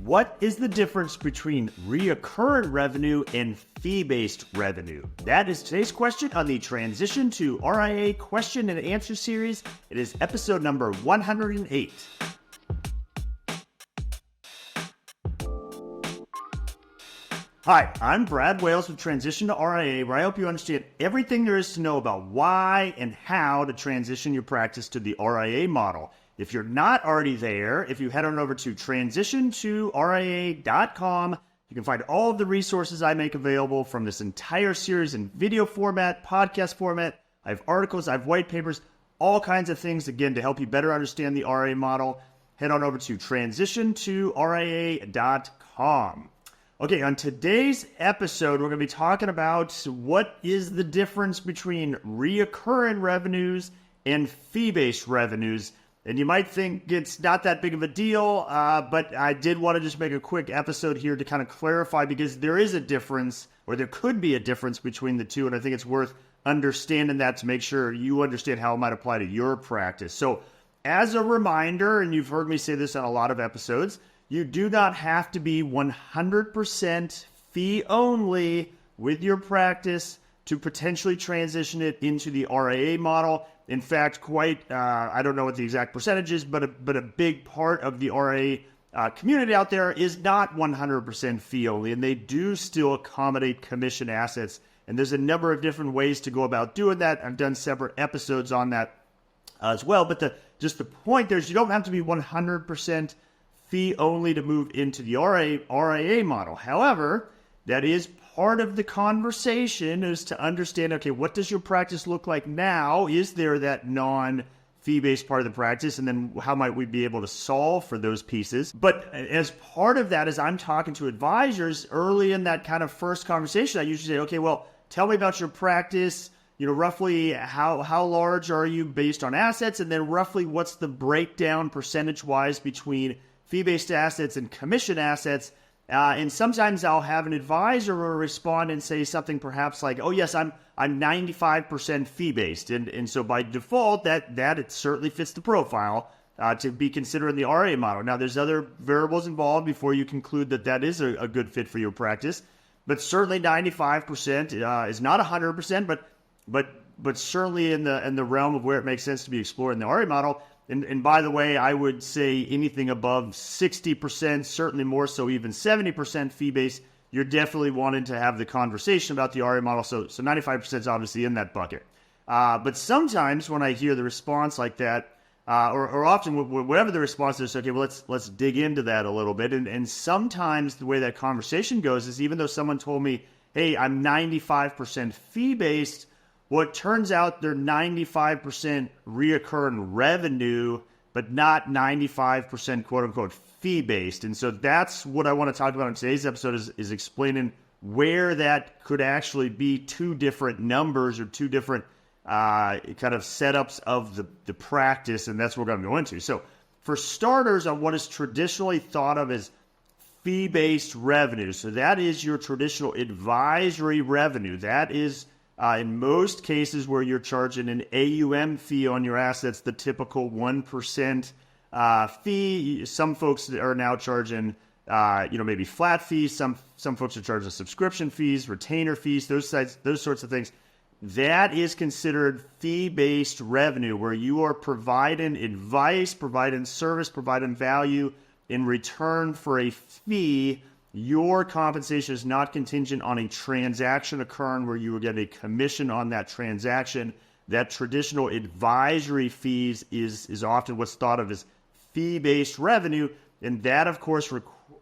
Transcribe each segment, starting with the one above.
What is the difference between reoccurring revenue and fee-based revenue? That is today's question on the Transition to RIA question and answer series. It is episode number 108. Hi, I'm Brad Wales with Transition to RIA, where I help you understand everything there is to know about why and how to transition your practice to the RIA model. If you're not already there, if you head on over to transitiontoria.com, you can find all of the resources I make available from this entire series in video format, podcast format. I have articles, I have white papers, all kinds of things, again, to help you better understand the RIA model. Head on over to transitiontoria.com. Okay, on today's episode, we're going to be talking about what is the difference between reoccurring revenues and fee-based revenues. And you might think it's not that big of a deal, but I did want to just make a quick episode here to kind of clarify, because there is a difference, or there could be a difference between the two, and I think it's worth understanding that to make sure you understand how it might apply to your practice. So as a reminder, and you've heard me say this on a lot of episodes, you do not have to be 100% fee only with your practice to potentially transition it into the RIA model. In fact, I don't know what the exact percentage is, but a big part of the RIA community out there is not 100% fee only, and they do still accommodate commission assets. And there's a number of different ways to go about doing that. I've done separate episodes on that as well. But the point there is you don't have to be 100% fee only to move into the RIA model. However, that is part of the conversation, is to understand, okay, what does your practice look like now? Is there that non-fee-based part of the practice? And then how might we be able to solve for those pieces? But as part of that, as I'm talking to advisors early in that kind of first conversation, I usually say, okay, well, tell me about your practice. You know, roughly how large are you based on assets? And then roughly what's the breakdown percentage-wise between fee-based assets and commission assets? And sometimes I'll have an advisor respond and say something perhaps like, oh yes, I'm 95% fee-based. And so by default, that it certainly fits the profile to be considered in the RIA model. Now there's other variables involved before you conclude that is a good fit for your practice. But certainly 95% is not 100%, but certainly in the realm of where it makes sense to be explored in the RIA model. And by the way, I would say anything above 60%, certainly more so even 70% fee-based, you're definitely wanting to have the conversation about the RIA model. So 95% is obviously in that bucket. But sometimes when I hear the response like that, or often whatever the response is, okay, well, let's dig into that a little bit. And sometimes the way that conversation goes is, even though someone told me, hey, I'm 95% fee-based, well, it turns out they're 95% reoccurring revenue, but not 95% quote-unquote fee-based. And so that's what I want to talk about in today's episode, is explaining where that could actually be two different numbers or two different kind of setups of the practice, and that's what we're going to go into. So for starters, on what is traditionally thought of as fee-based revenue, so that is your traditional advisory revenue. That is in most cases where you're charging an AUM fee on your assets, the typical 1% fee. Some folks are now charging, maybe flat fees. Some folks are charging subscription fees, retainer fees, those sorts of things. That is considered fee-based revenue, where you are providing advice, providing service, providing value in return for a fee. Your compensation is not contingent on a transaction occurring where you will get a commission on that transaction. That traditional advisory fees is often what's thought of as fee-based revenue, and that, of course,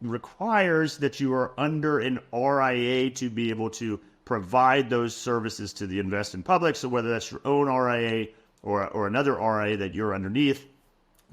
requires that you are under an RIA to be able to provide those services to the investing public. So whether that's your own RIA or another RIA that you're underneath,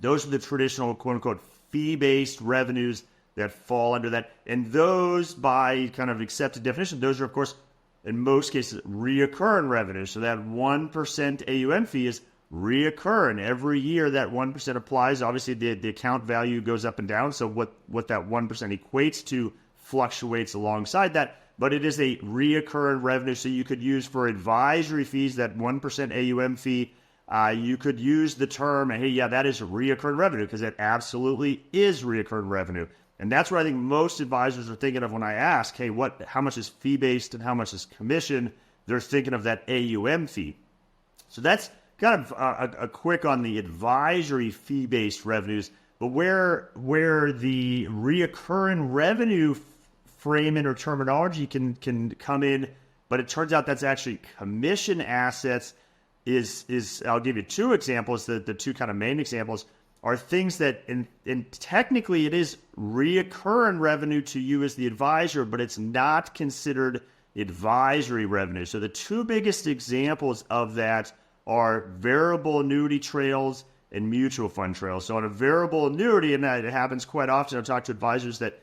those are the traditional quote-unquote fee-based revenues that fall under that. And those, by kind of accepted definition, those are, of course, in most cases, reoccurring revenue. So that 1% AUM fee is reoccurring. Every year that 1% applies. Obviously, the account value goes up and down. So what that 1% equates to fluctuates alongside that. But it is a reoccurring revenue. So you could use for advisory fees that 1% AUM fee. You could use the term, hey, yeah, that is reoccurring revenue, because it absolutely is reoccurring revenue. And that's what I think most advisors are thinking of when I ask, hey, how much is fee-based and how much is commission? They're thinking of that AUM fee. So that's kind of a quick on the advisory fee-based revenues. But where the reoccurring revenue framing or terminology can come in, but it turns out that's actually commission assets, is I'll give you two examples. The two kind of main examples are things that, in technically it is reoccurring revenue to you as the advisor, but it's not considered advisory revenue. So the two biggest examples of that are variable annuity trails and mutual fund trails. So on a variable annuity, and that it happens quite often, I'll talk to advisors that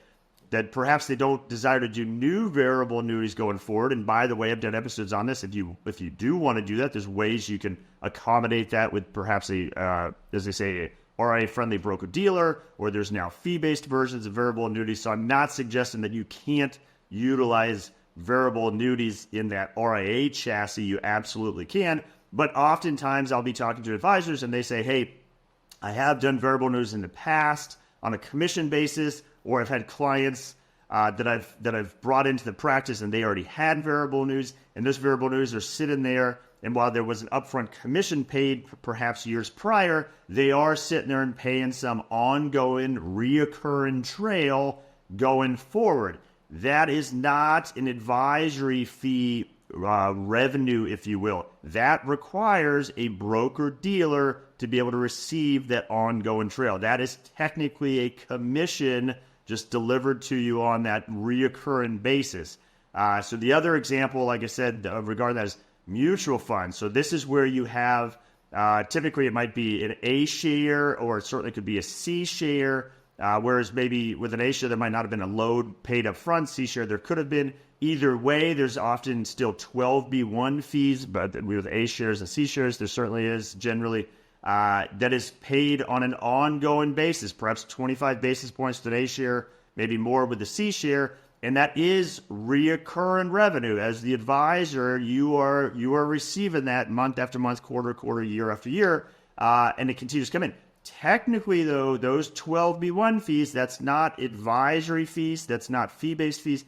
perhaps they don't desire to do new variable annuities going forward. And by the way, I've done episodes on this. If you do want to do that, there's ways you can accommodate that with perhaps as they say, a RIA-friendly broker-dealer, or there's now fee-based versions of variable annuities. So I'm not suggesting that you can't utilize variable annuities in that RIA chassis. You absolutely can. But oftentimes I'll be talking to advisors and they say, hey, I have done variable annuities in the past on a commission basis, or I've had clients that I've brought into the practice and they already had variable annuities, and those variable annuities are sitting there. And while there was an upfront commission paid perhaps years prior, they are sitting there and paying some ongoing reoccurring trail going forward. That is not an advisory fee revenue, if you will. That requires a broker-dealer to be able to receive that ongoing trail. That is technically a commission just delivered to you on that reoccurring basis. So the other example, like I said, regarding that is mutual funds. So this is where you have, typically it might be an A share, or it certainly could be a C share, whereas maybe with an A share there might not have been a load paid up front. C share there could have been. Either way, there's often still 12B1 fees, but with A shares and C shares, there certainly is generally that is paid on an ongoing basis, perhaps 25 basis points to an A share, maybe more with the C share, and that is reoccurring revenue. As the advisor, you are receiving that month after month, quarter, year after year, and it continues to come in. Technically, though, those 12B1 fees, that's not advisory fees, that's not fee-based fees.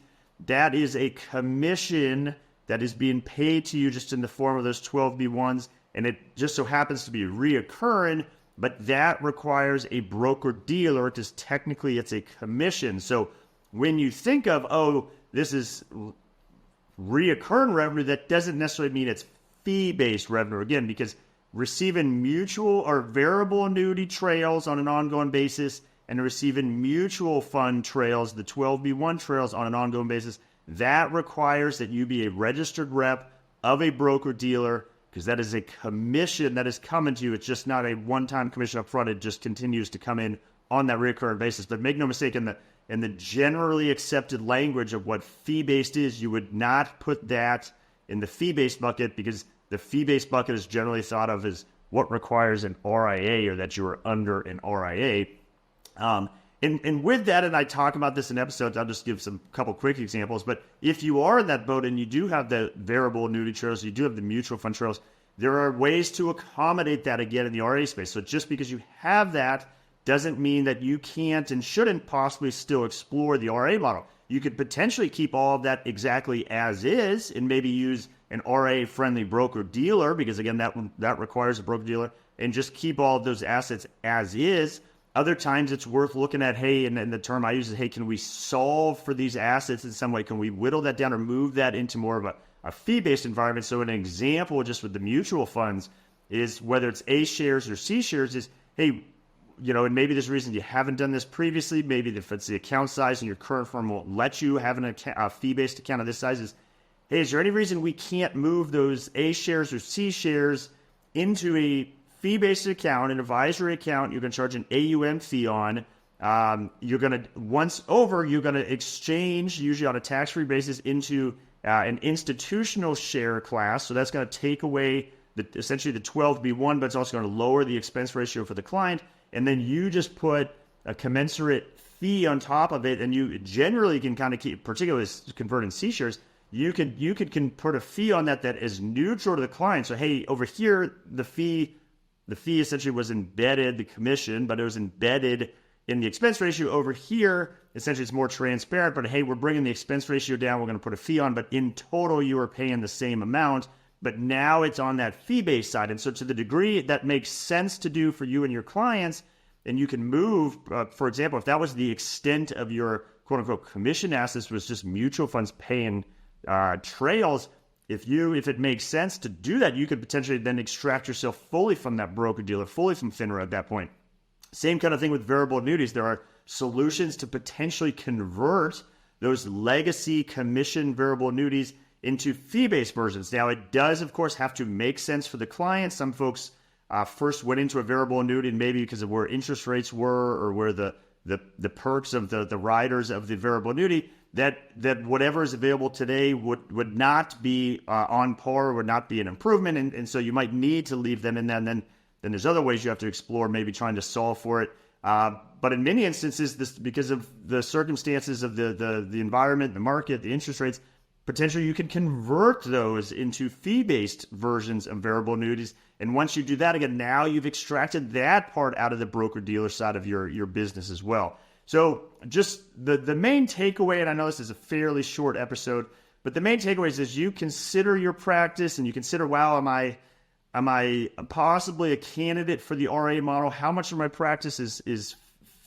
That is a commission that is being paid to you just in the form of those 12B1s, and it just so happens to be reoccurring, but that requires a broker-dealer because technically it's a commission. So when you think of, oh, this is reoccurring revenue, that doesn't necessarily mean it's fee-based revenue, again, because receiving mutual or variable annuity trails on an ongoing basis and receiving mutual fund trails, the 12B1 trails on an ongoing basis, that requires that you be a registered rep of a broker-dealer, because that is a commission that is coming to you. It's just not a one-time commission up front. It just continues to come in on that recurring basis. But make no mistake, in the generally accepted language of what fee-based is, you would not put that in the fee-based bucket, because the fee-based bucket is generally thought of as what requires an RIA, or that you are under an RIA. And with that, and I talk about this in episodes, I'll just give some couple quick examples, but if you are in that boat and you do have the variable annuity trails, you do have the mutual fund trails, there are ways to accommodate that again in the RIA space. So just because you have that doesn't mean that you can't and shouldn't possibly still explore the RIA model. You could potentially keep all of that exactly as is and maybe use an RIA-friendly broker-dealer, because again, that requires a broker-dealer, and just keep all of those assets as is. Other times it's worth looking at, hey, and the term I use is, hey, can we solve for these assets in some way? Can we whittle that down or move that into more of a fee-based environment? So an example just with the mutual funds is, whether it's A shares or C shares, is, hey, and maybe there's reasons you haven't done this previously. Maybe if it's the account size and your current firm won't let you have a fee-based account of this size, is, hey, is there any reason we can't move those A shares or C shares into a fee-based account, an advisory account you're going to charge an AUM fee on? You're going to exchange, usually on a tax-free basis, into an institutional share class. So that's going to take away essentially the 12B1, but it's also going to lower the expense ratio for the client. And then you just put a commensurate fee on top of it, and you generally can kind of keep, particularly converting C shares, you can put a fee on that is neutral to the client. So hey, over here the fee essentially was embedded, the commission, but it was embedded in the expense ratio. Over here, essentially it's more transparent, but hey, we're bringing the expense ratio down, we're going to put a fee on, but in total you are paying the same amount, but now it's on that fee-based side. And so to the degree that makes sense to do for you and your clients, then you can move, for example, if that was the extent of your quote-unquote commission assets was just mutual funds paying trails, if it makes sense to do that, you could potentially then extract yourself fully from that broker-dealer, fully from FINRA at that point. Same kind of thing with variable annuities. There are solutions to potentially convert those legacy commission variable annuities into fee-based versions. Now, it does, of course, have to make sense for the client. Some folks first went into a variable annuity and maybe because of where interest rates were or where the perks of the riders of the variable annuity, that whatever is available today would not be on par, would not be an improvement. And so you might need to leave them in there. And then there's other ways you have to explore, maybe trying to solve for it. But in many instances, this because of the circumstances of the environment, the market, the interest rates, potentially you can convert those into fee-based versions of variable annuities. And once you do that, again, now you've extracted that part out of the broker-dealer side of your business as well. So just the main takeaway, and I know this is a fairly short episode, but the main takeaway is as you consider your practice and you consider, wow, am I possibly a candidate for the RIA model? How much of my practice is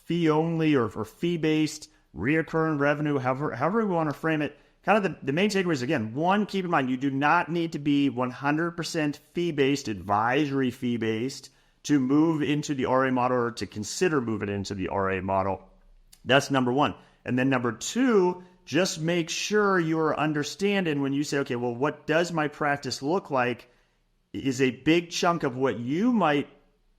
fee-only or fee-based, reoccurring revenue, however we want to frame it? Kind of the main takeaway is, again, one, keep in mind, you do not need to be 100% fee-based, advisory fee-based, to move into the RIA model or to consider moving into the RIA model. That's number one. And then number two, just make sure you're understanding when you say, okay, well, what does my practice look like is a big chunk of what you might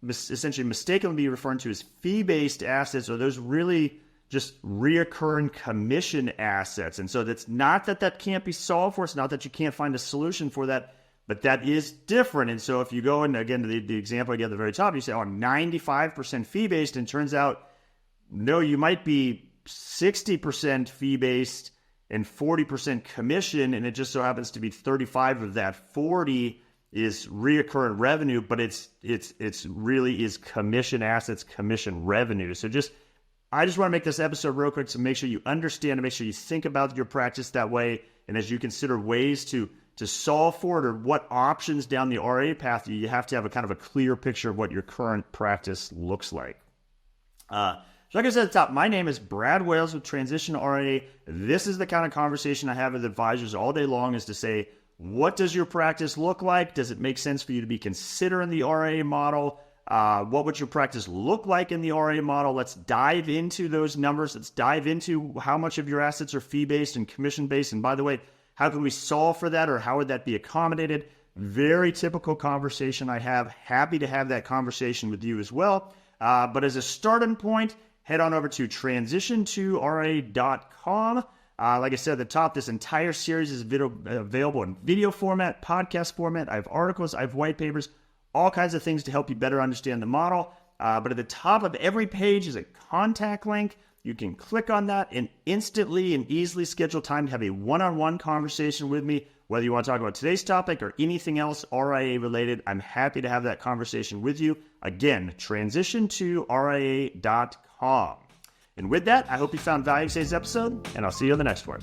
essentially mistakenly be referring to as fee-based assets, or those really just reoccurring commission assets. And so that's not that can't be solved for. It's not that you can't find a solution for that, but that is different. And so if you go, and again, to the example I gave at the very top, you say, oh, I'm 95% fee-based, and turns out, no, you might be 60% fee-based and 40% commission, and it just so happens to be 35 of that 40 is reoccurring revenue, but it's really is commission assets, commission revenue. So I just want to make this episode real quick to make sure you understand and make sure you think about your practice that way. And as you consider ways to solve for it or what options down the RIA path, you have to have a kind of a clear picture of what your current practice looks like. So like I said at the top, my name is Brad Wales with Transition to RIA. This is the kind of conversation I have with advisors all day long, is to say, what does your practice look like? Does it make sense for you to be considering the RIA model? What would your practice look like in the RIA model? Let's dive into those numbers. Let's dive into how much of your assets are fee-based and commission-based. And by the way, how can we solve for that, or how would that be accommodated? Very typical conversation I have. Happy to have that conversation with you as well. But as a starting point, head on over to transitiontoria.com. Like I said at the top, this entire series is available in video format, podcast format. I have articles, I have white papers, all kinds of things to help you better understand the model. But at the top of every page is a contact link. You can click on that and instantly and easily schedule time to have a one-on-one conversation with me, whether you want to talk about today's topic or anything else RIA related. I'm happy to have that conversation with you. Again, transitiontoria.com. And with that, I hope you found value in today's episode, and I'll see you on the next one.